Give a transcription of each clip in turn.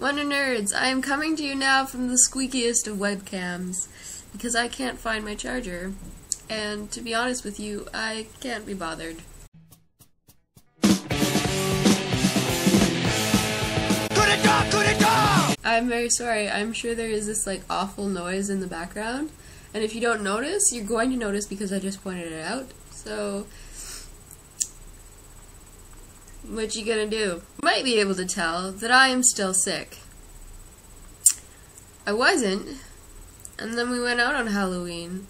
Wonder Nerds, I am coming to you now from the squeakiest of webcams, because I can't find my charger, and to be honest with you, I can't be bothered. I'm very sorry, I'm sure there is this like awful noise in the background, and if you don't notice, you're going to notice because I just pointed it out, so what you gonna do? You might be able to tell that I am still sick. I wasn't, and then we went out on Halloween,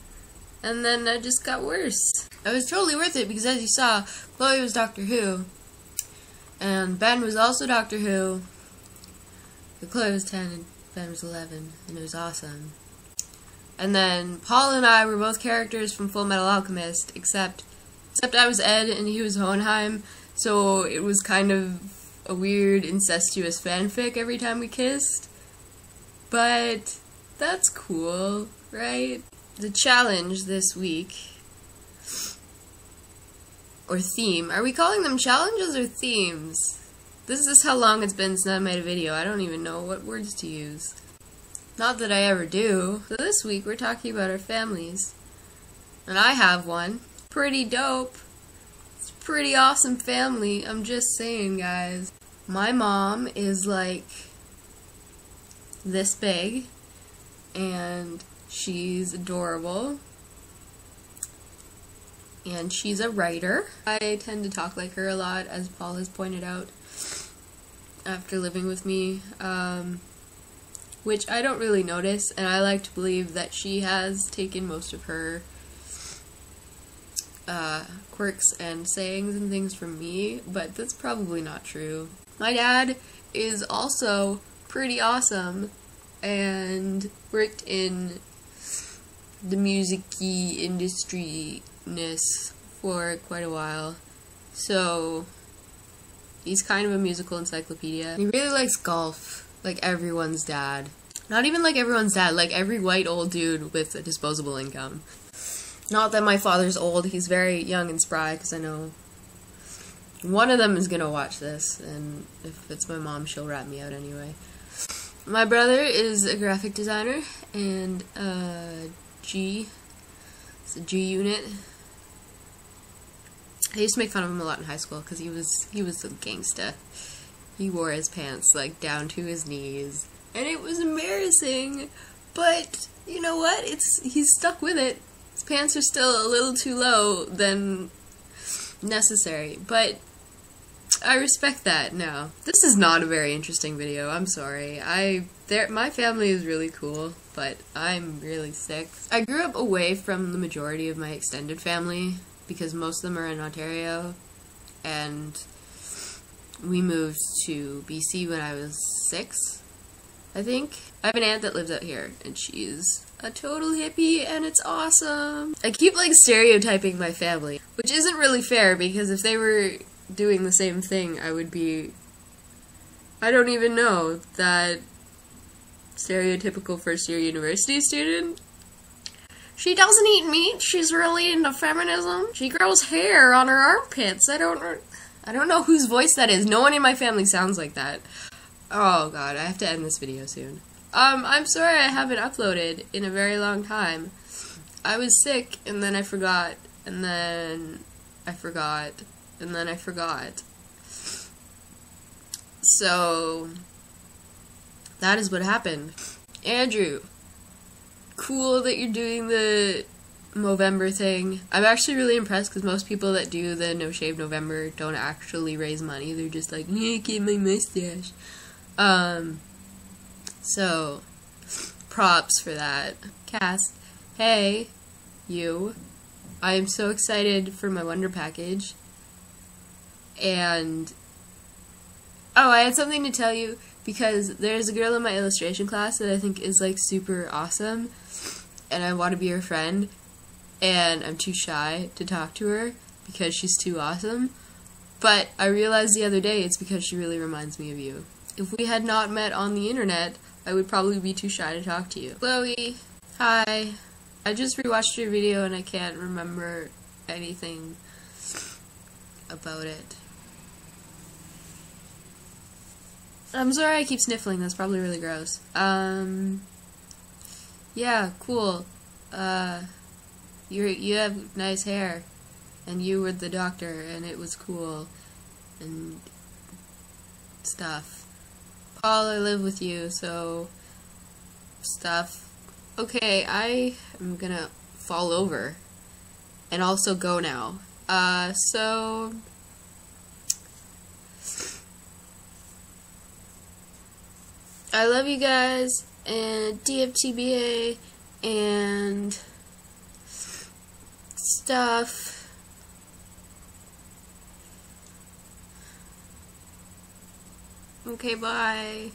and then I just got worse. It was totally worth it because as you saw, Chloe was Doctor Who, and Ben was also Doctor Who, but Chloe was 10 and Ben was 11, and it was awesome. And then Paul and I were both characters from Full Metal Alchemist, except I was Ed and he was Hohenheim. So it was kind of a weird incestuous fanfic every time we kissed. But that's cool, right? The challenge this week, or theme, are we calling them challenges or themes? This is how long it's been since I made a video. I don't even know what words to use. Not that I ever do. So this week we're talking about our families. And I have one. Pretty dope. Pretty awesome family, I'm just saying, guys. My mom is like this big, and she's adorable, and she's a writer. I tend to talk like her a lot, as Paul has pointed out, after living with me, which I don't really notice, and I like to believe that she has taken most of her quirks and sayings and things from me, but that's probably not true. My dad is also pretty awesome and worked in the music-y industry-ness for quite a while, so he's kind of a musical encyclopedia. He really likes golf, like everyone's dad. Not even like everyone's dad, like every white old dude with a disposable income. Not that my father's old, he's very young and spry, because I know one of them is going to watch this, and if it's my mom, she'll rat me out anyway. My brother is a graphic designer, and it's a G unit. I used to make fun of him a lot in high school, because he was a gangsta. He wore his pants, like, down to his knees, and it was embarrassing, but you know what, he's stuck with it. His pants are still a little too low than necessary, but I respect that now. This is not a very interesting video, I'm sorry. My family is really cool, but I'm really sick. I grew up away from the majority of my extended family, because most of them are in Ontario, and we moved to BC when I was 6, I think. I have an aunt that lives out here, and she's a total hippie, and it's awesome. I keep, like, stereotyping my family, which isn't really fair, because if they were doing the same thing, I would be, I don't even know, that stereotypical first-year university student. She doesn't eat meat, she's really into feminism. She grows hair on her armpits. I don't know whose voice that is. No one in my family sounds like that. Oh god, I have to end this video soon. I'm sorry I haven't uploaded in a very long time. I was sick, and then I forgot, and then I forgot, and then I forgot. So, that is what happened. Andrew, cool that you're doing the Movember thing. I'm actually really impressed, because most people that do the No Shave November don't actually raise money. They're just like, yeah, get my mustache. So, props for that. Cass, hey, you. I am so excited for my Wonder package. And, oh, I had something to tell you, because there's a girl in my illustration class that I think is, like, super awesome, and I want to be her friend, and I'm too shy to talk to her, because she's too awesome, but I realized the other day it's because she really reminds me of you. If we had not met on the internet, I would probably be too shy to talk to you. Chloe, hi. I just rewatched your video and I can't remember anything about it. I'm sorry I keep sniffling, that's probably really gross. Yeah, cool. You have nice hair, and you were the doctor, and it was cool, and stuff. Paul, I live with you, so stuff. Okay, I am gonna fall over, and also go now. So I love you guys, and DFTBA, and stuff. Okay, bye.